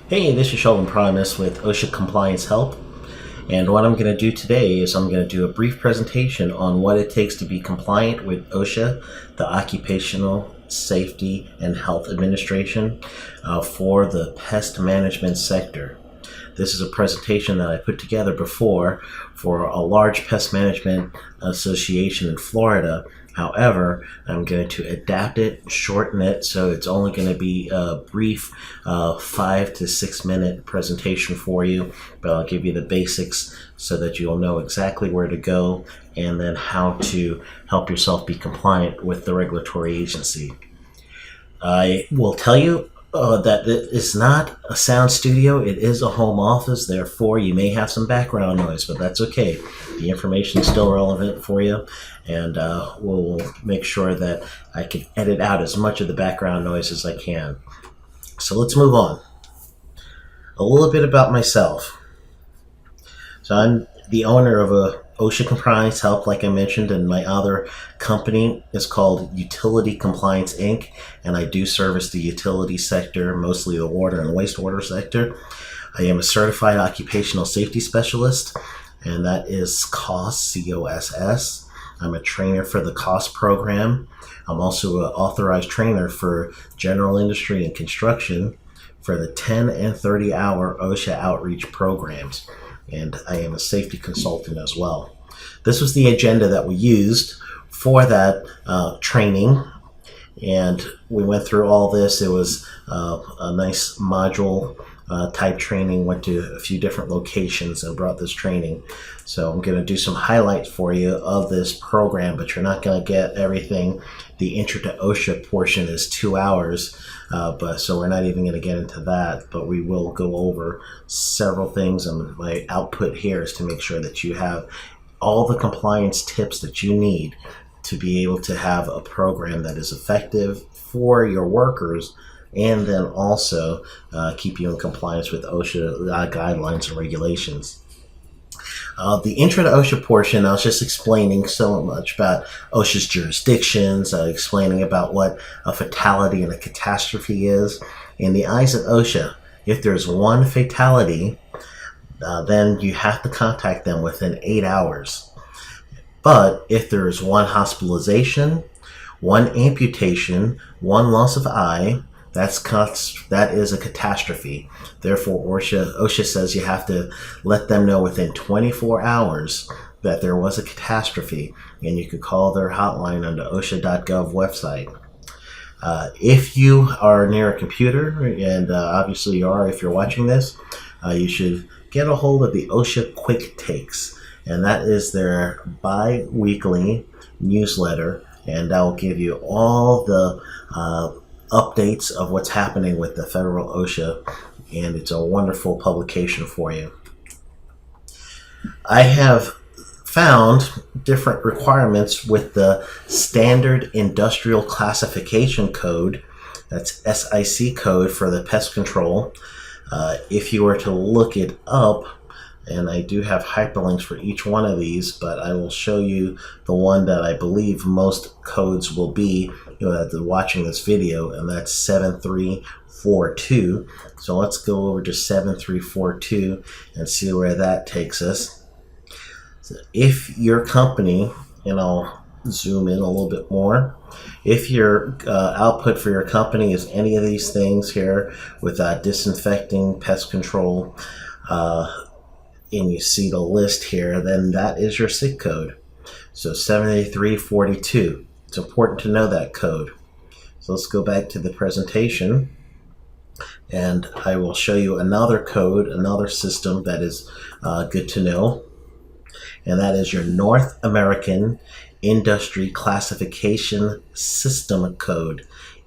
Hey, this is Sheldon Primus with OSHA Compliance Help. And what I'm going to do today is I'm going to do a brief presentation on what it takes to be compliant with OSHA, the Occupational Safety and Health Administration, for the pest management sector. This is a presentation that I put together before for a large pest management association in Florida. However, I'm going to adapt it, shorten it, so it's only going to be a brief 5 to 6 minute presentation for you, but I'll give you the basics so that you'll know exactly where to go and then how to help yourself be compliant with the regulatory agency. I will tell you that it is not a sound studio. It is a home office. Therefore, you may have some background noise, but that's okay. The information is still relevant for you, and we'll make sure that I can edit out as much of the background noise as I can. So let's move on. A little bit about myself. So I'm the owner of a OSHA Compliance Help, like I mentioned, and my other company is called Utility Compliance Inc., and I do service the utility sector, mostly the water and wastewater sector. I am a certified occupational safety specialist, and that is COSS, C-O-S-S. I'm a trainer for the COSS program. I'm also an authorized trainer for general industry and construction for the 10 and 30-hour OSHA outreach programs. And I am a safety consultant as well. This was the agenda that we used for that training, and we went through all this. It was a nice module type training, went to a few different locations and brought this training. So I'm going to do some highlights for you of this program, but you're not going to get everything. The intro to OSHA portion is 2 hours, so we're not even going to get into that, but we will go over several things, and my output here is to make sure that you have all the compliance tips that you need to be able to have a program that is effective for your workers, and then also keep you in compliance with OSHA guidelines and regulations. The intro to OSHA portion, I was just explaining so much about OSHA's jurisdictions, explaining about what a fatality and a catastrophe is. In the eyes of OSHA, if there's one fatality, then you have to contact them within 8 hours. But if there is one hospitalization, one amputation, one loss of eye, that is a catastrophe. Therefore, OSHA says you have to let them know within 24 hours that there was a catastrophe, and you could call their hotline on the OSHA.gov website. If you are near a computer, and obviously you are if you're watching this, you should get a hold of the OSHA Quick Takes, and that is their bi-weekly newsletter, and that will give you all the updates of what's happening with the federal OSHA, and it's a wonderful publication for you. I have found different requirements with the Standard Industrial Classification Code, that's SIC code for the pest control. If you were to look it up, and I do have hyperlinks for each one of these, but I will show you the one that I believe most codes will be that they're watching this video, and that's 7342. So let's go over to 7342 and see where that takes us. So if your company, and I'll zoom in a little bit more, if your output for your company is any of these things here with disinfecting, pest control, and you see the list here, then that is your SIC code. So 7342. It's important to know that code. So let's go back to the presentation, and I will show you another code, another system that is good to know, and that is your North American Industry Classification System Code,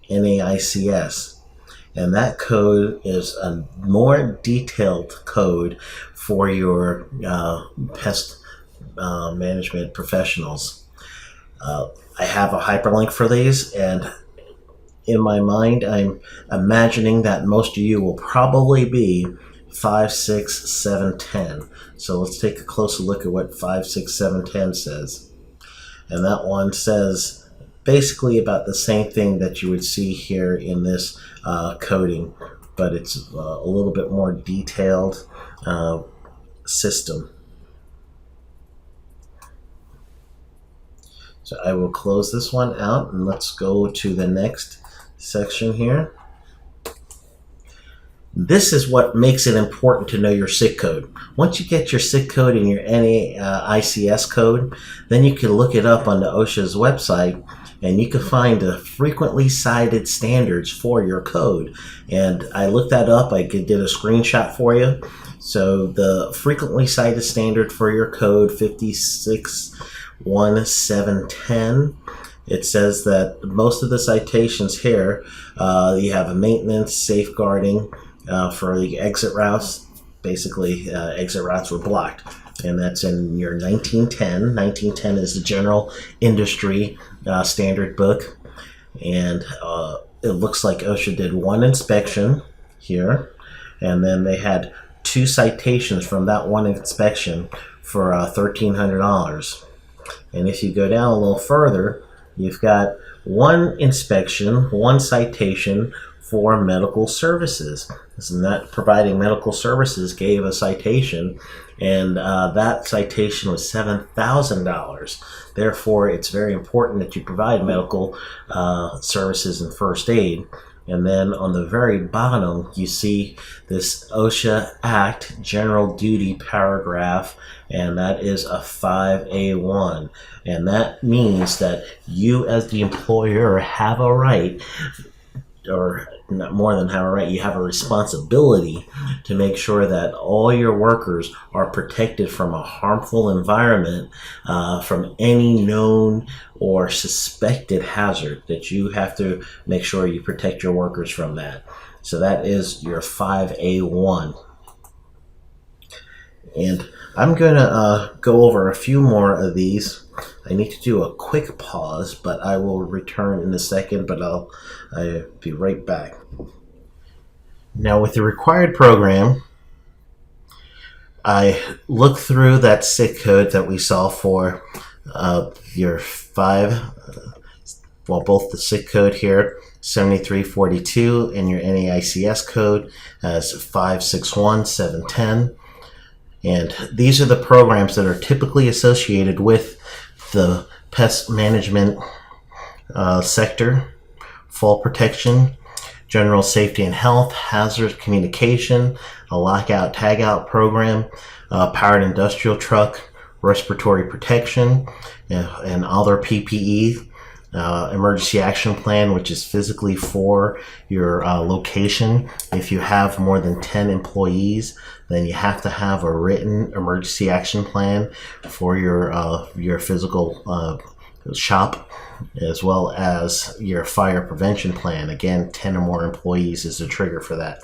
NAICS. And that code is a more detailed code for your pest management professionals. I have a hyperlink for these, and in my mind, I'm imagining that most of you will probably be 5, 6, 7, 10. So let's take a closer look at what 5, 6, 7, 10 says. And that one says basically about the same thing that you would see here in this coding. but it's a little bit more detailed system. So I will close this one out, and let's go to the next section here. This is what makes it important to know your SIC code. Once you get your SIC code and your NAICS code, then you can look it up on the OSHA's website, and you can find the frequently cited standards for your code. And I looked that up. I did a screenshot for you. So the frequently cited standard for your code 561710, it says that most of the citations here, you have a maintenance, safeguarding, for the exit routes. Basically, exit routes were blocked, and that's in your 1910. 1910 is the general industry standard book, and it looks like OSHA did one inspection here, and then they had 2 citations from that one inspection for $1,300. And if you go down a little further, you've got 1 inspection, 1 citation for medical services. And that providing medical services gave a citation, and that citation was $7,000. Therefore, it's very important that you provide medical services and first aid. And then on the very bottom, you see this OSHA Act General Duty paragraph, and that is a 5A1. And that means that you as the employer have a right, or not more than have a right, you have a responsibility to make sure that all your workers are protected from a harmful environment, from any known or suspected hazard, that you have to make sure you protect your workers from that. So that is your 5A1. And I'm going to go over a few more of these. I need to do a quick pause, but I will return in a second, but I'll be right back. Now, with the required program, I looked through that SIC code that we saw for your both the SIC code here, 7342, and your NAICS code as 561710. And these are the programs that are typically associated with the pest management sector: fall protection, general safety and health, hazard communication, a lockout tagout program, powered industrial truck, respiratory protection, and other PPE, emergency action plan, which is physically for your location. If you have more than 10 employees, then you have to have a written emergency action plan for your physical shop, as well as your fire prevention plan. Again, 10 or more employees is the trigger for that.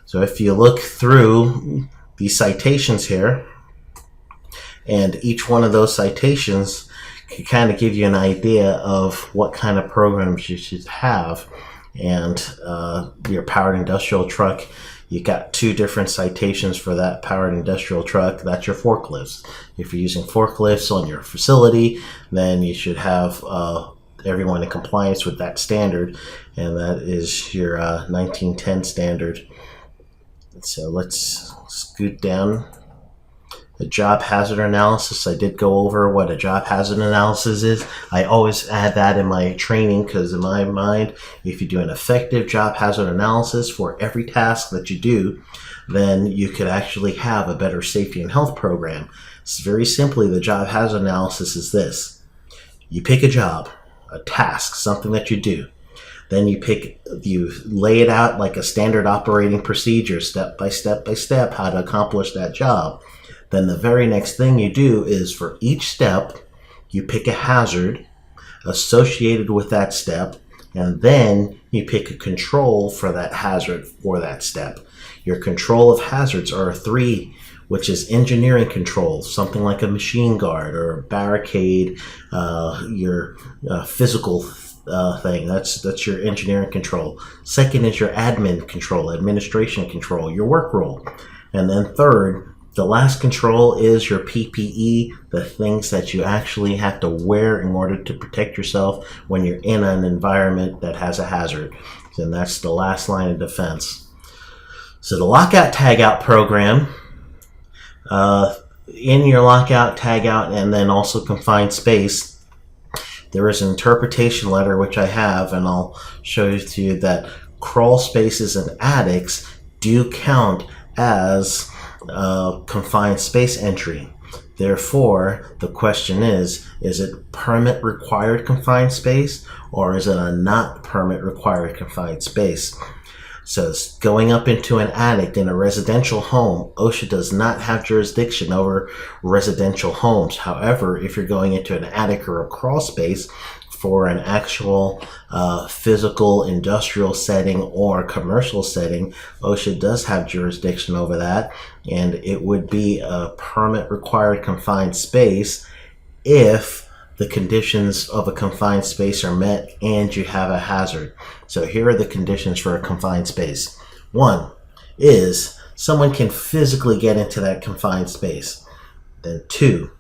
So if you look through these citations here, and each one of those citations can kind of give you an idea of what kind of programs you should have. And your powered industrial truck, you got 2 different citations for that powered industrial truck. That's your forklifts. If you're using forklifts on your facility, then you should have everyone in compliance with that standard, and that is your 1910 standard. So let's scoot down. The job hazard analysis, I did go over what a job hazard analysis is. I always add that in my training, because in my mind, if you do an effective job hazard analysis for every task that you do, then you could actually have a better safety and health program. It's very simply, the job hazard analysis is this. You pick a job, a task, something that you do. Then you lay it out like a standard operating procedure, step by step by step, how to accomplish that job. Then the very next thing you do is, for each step, you pick a hazard associated with that step, and then you pick a control for that hazard for that step. Your control of hazards are 3, which is engineering control, something like a machine guard or a barricade, your physical thing. That's your engineering control. Second is your admin control, administration control, your work role. And then third, the last control is your PPE, the things that you actually have to wear in order to protect yourself when you're in an environment that has a hazard. And that's the last line of defense. So the lockout tagout program, in your lockout tagout and then also confined space, there is an interpretation letter which I have, and I'll show you to you that crawl spaces and attics do count as confined space entry. Therefore, the question is it permit required confined space, or is it a not permit required confined space? So going up into an attic in a residential home, OSHA does not have jurisdiction over residential homes. However, if you're going into an attic or a crawl space for an actual physical industrial setting or commercial setting, OSHA does have jurisdiction over that, and it would be a permit required confined space if the conditions of a confined space are met and you have a hazard. So here are the conditions for a confined space. One is someone can physically get into that confined space. Then two,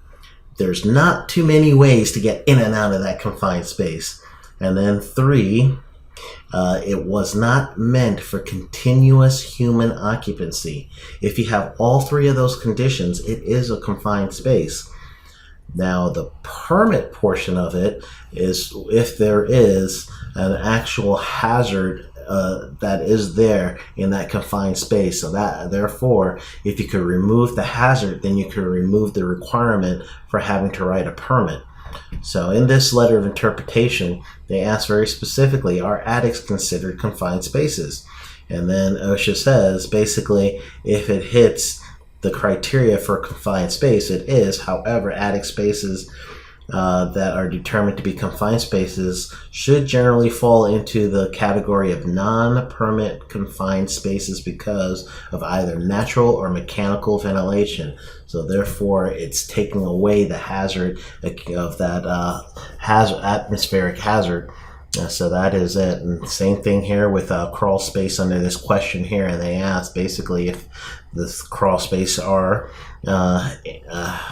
there's not too many ways to get in and out of that confined space. And then three, it was not meant for continuous human occupancy. If you have all three of those conditions, it is a confined space. Now, the permit portion of it is if there is an actual hazard that is there in that confined space. So that, therefore, if you could remove the hazard, then you could remove the requirement for having to write a permit. So in this letter of interpretation, they ask very specifically, are attics considered confined spaces? And then OSHA says, basically, if it hits the criteria for confined space, it is. However, attic spaces that are determined to be confined spaces should generally fall into the category of non-permit confined spaces because of either natural or mechanical ventilation. So therefore, it's taking away the hazard of that atmospheric hazard. So that is it. And same thing here with crawl space under this question here. And they ask basically if the crawl space are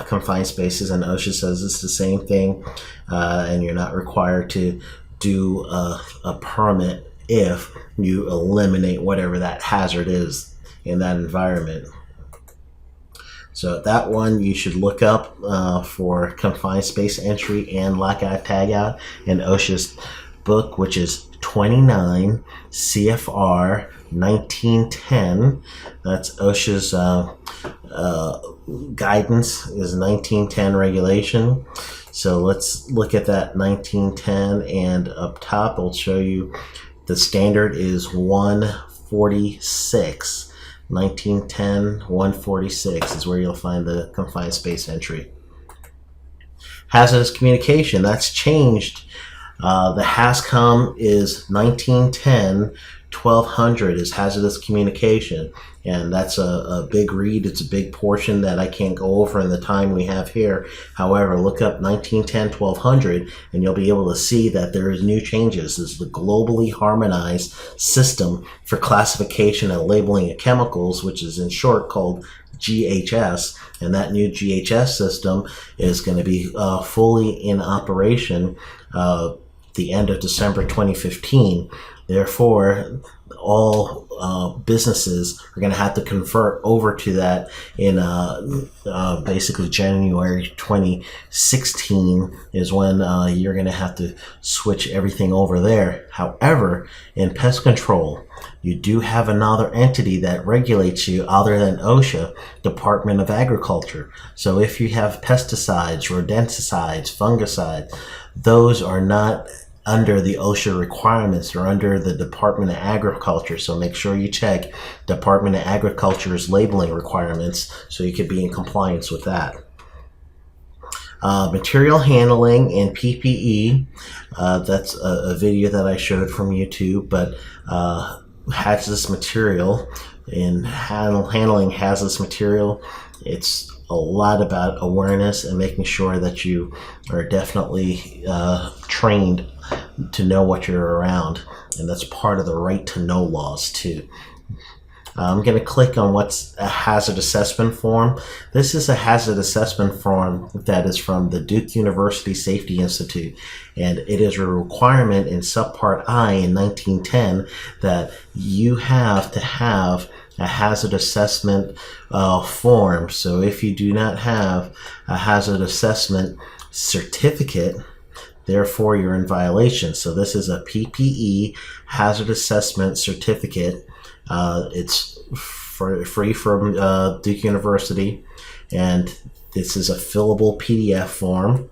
confined spaces, and OSHA says it's the same thing, and you're not required to do a permit if you eliminate whatever that hazard is in that environment. So that one you should look up for confined space entry and lockout tagout in OSHA's book, which is 29 CFR 1910. That's OSHA's guidance, is 1910 regulation. So let's look at that 1910, and up top I'll show you the standard is 146. 1910 146 is where you'll find the confined space entry. Hazardous communication, that's changed. The HAZCOM is 1910 1200 is hazardous communication, and that's a big read. It's a big portion that I can't go over in the time we have here. However, look up 1910 1200 and you'll be able to see that there is new changes. This is the globally harmonized system for classification and labeling of chemicals, which is in short called GHS, and that new GHS system is going to be fully in operation the end of December 2015. Therefore, all businesses are going to have to convert over to that in basically January 2016 is when you're going to have to switch everything over there. However, in pest control, you do have another entity that regulates you other than OSHA, Department of Agriculture. So if you have pesticides, rodenticides, fungicides, those are not under the OSHA requirements or under the Department of Agriculture. So make sure you check Department of Agriculture's labeling requirements so you can be in compliance with that. Material handling and PPE, that's a video that I showed from YouTube, but hazardous material and handling hazardous material, it's a lot about awareness and making sure that you are definitely trained to know what you're around, and that's part of the right to know laws too. I'm going to click on what's a hazard assessment form. This is a hazard assessment form that is from the Duke University Safety Institute, and it is a requirement in subpart I in 1910 that you have to have a hazard assessment form. So if you do not have a hazard assessment certificate, therefore you're in violation. So this is a PPE hazard assessment certificate. It's free from Duke University, and this is a fillable PDF form,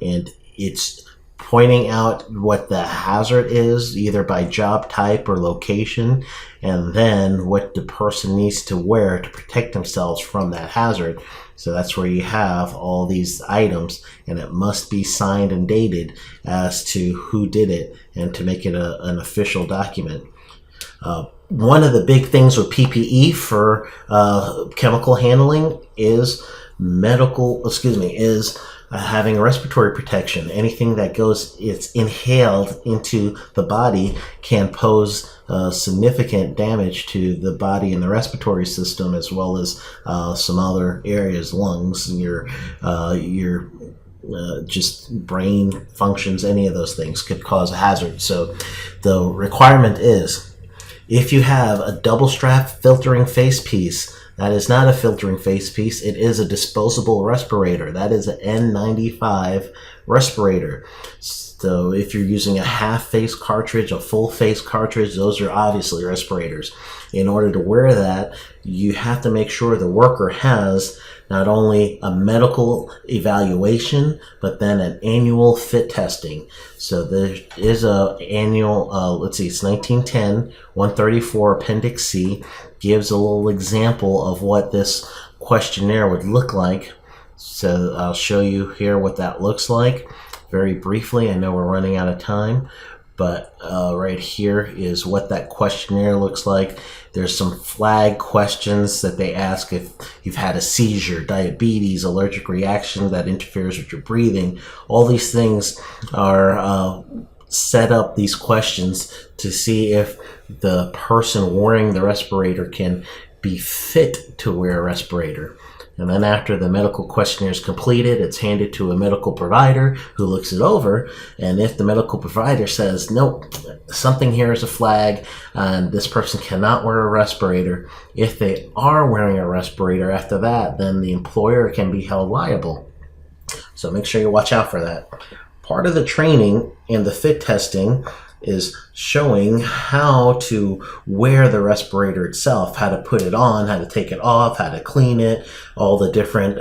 and it's pointing out what the hazard is, either by job type or location, and then what the person needs to wear to protect themselves from that hazard. So that's where you have all these items, and it must be signed and dated as to who did it, and to make it an official document. One of the big things with PPE for chemical handling is having respiratory protection. Anything that it's inhaled into the body can pose significant damage to the body and the respiratory system, as well as some other areas, lungs, your just brain functions. Any of those things could cause a hazard. So the requirement is, if you have a double strap filtering face piece, that is not a filtering face piece, it is a disposable respirator. That is an N95 respirator. So if you're using a half face cartridge, a full face cartridge, those are obviously respirators. In order to wear that, you have to make sure the worker has not only a medical evaluation, but then an annual fit testing. So there is a annual, it's 1910, 134 Appendix C, gives a little example of what this questionnaire would look like. So I'll show you here what that looks like very briefly. I know we're running out of time, but right here is what that questionnaire looks like. There's some flag questions that they ask if you've had a seizure, diabetes, allergic reaction that interferes with your breathing. All these things are set up, these questions, to see if the person wearing the respirator can be fit to wear a respirator. And then after the medical questionnaire is completed, it's handed to a medical provider who looks it over. And if the medical provider says, nope, something here is a flag and this person cannot wear a respirator, if they are wearing a respirator after that, then the employer can be held liable. So make sure you watch out for that. Part of the training and the fit testing is showing how to wear the respirator itself, how to put it on, how to take it off, how to clean it, all the different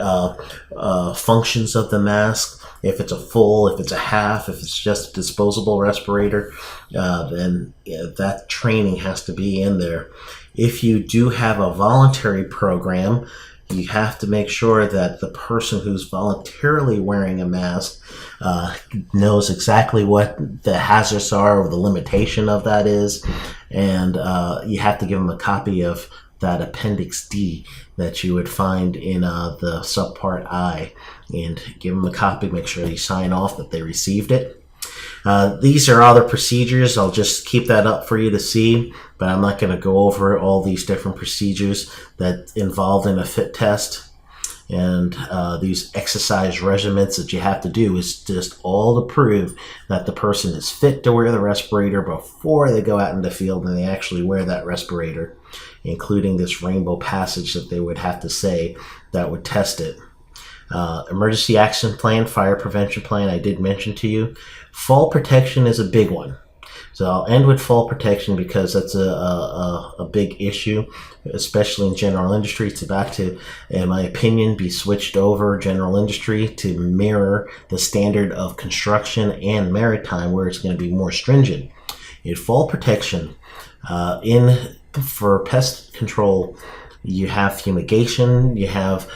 functions of the mask. If it's a full, if it's a half, if it's just a disposable respirator, then that training has to be in there. If you do have a voluntary program, you have to make sure that the person who's voluntarily wearing a mask knows exactly what the hazards are, or the limitation of that is, and you have to give them a copy of that Appendix D that you would find in the subpart I, and give them a copy. Make sure you sign off that they received it. These are other procedures. I'll just keep that up for you to see, but I'm not going to go over all these different procedures that involved in a fit test. And these exercise regimens that you have to do is just all to prove that the person is fit to wear the respirator before they go out in the field and they actually wear that respirator, including this rainbow passage that they would have to say that would test it. Emergency action plan, fire prevention plan, I did mention to you. Fall protection is a big one. So I'll end with fall protection because that's a big issue, especially in general industry. It's about to, in my opinion, be switched over general industry to mirror the standard of construction and maritime, where it's going to be more stringent. In fall protection, for pest control, you have fumigation, you have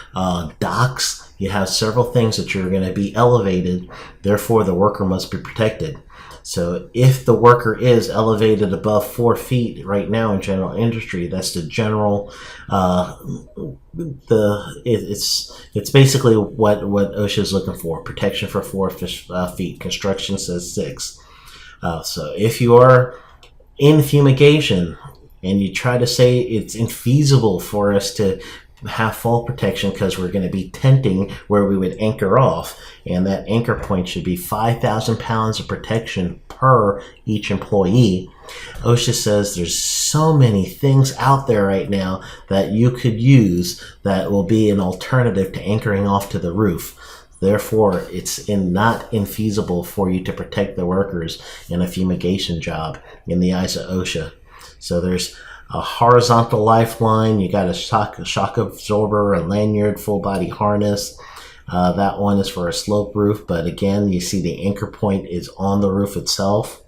docks, you have several things that you're going to be elevated, therefore the worker must be protected. So if the worker is elevated above 4 feet right now in general industry, that's the general, it's basically what OSHA is looking for, protection for 4 feet. Construction says 6. So if you are in fumigation and you try to say it's infeasible for us to have fall protection because we're going to be tenting where we would anchor off, and that anchor point should be 5,000 pounds of protection per each employee, OSHA says there's so many things out there right now that you could use that will be an alternative to anchoring off to the roof. Therefore, it's not infeasible for you to protect the workers in a fumigation job in the eyes of OSHA. So there's a horizontal lifeline, you got a shock absorber, a lanyard, full body harness. That one is for a slope roof, but again, you see the anchor point is on the roof itself.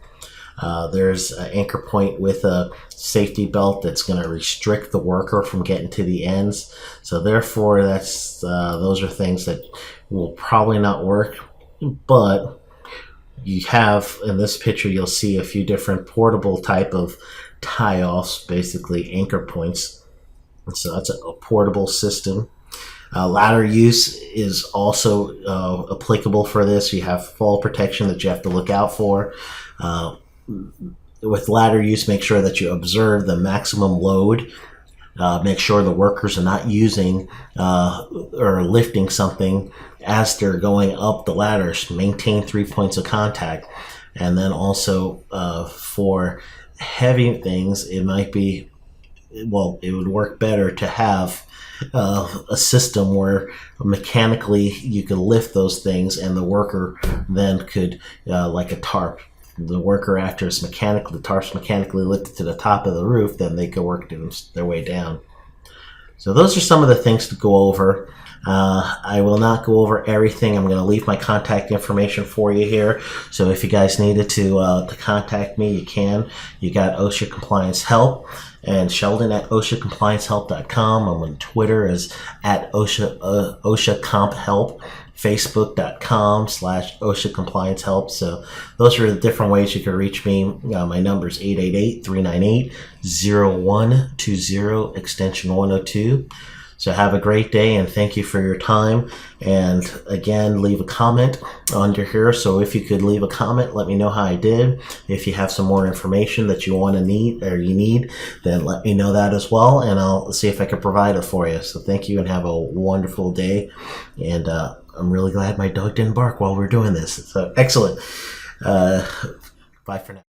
There's an anchor point with a safety belt that's going to restrict the worker from getting to the ends. So therefore, those are things that will probably not work. But you have, in this picture, you'll see a few different portable type of tie-offs, basically anchor points. And so that's a portable system. Ladder use is also applicable for this. You have fall protection that you have to look out for. With ladder use, make sure that you observe the maximum load. Make sure the workers are not using or lifting something as they're going up the ladders. Maintain 3 points of contact. And then also for heavy things, it would work better to have a system where mechanically you could lift those things and the worker then could, like a tarp, the worker after the tarp's mechanically lifted to the top of the roof, then they could work their way down. So those are some of the things to go over. I will not go over everything. I'm going to leave my contact information for you here. So if you guys needed to contact me, you can. You got OSHA Compliance Help and Sheldon at OSHAComplianceHelp.com. I'm on Twitter as at OSHA Comp Help. Facebook.com/OSHA Compliance Help. So those are the different ways you can reach me. My number is 888-398-0120, extension 102. So have a great day and thank you for your time. And again, leave a comment under here. So if you could leave a comment, let me know how I did. If you have some more information that you need, then let me know that as well. And I'll see if I can provide it for you. So thank you and have a wonderful day. And I'm really glad my dog didn't bark while we're doing this. So excellent. Bye for now.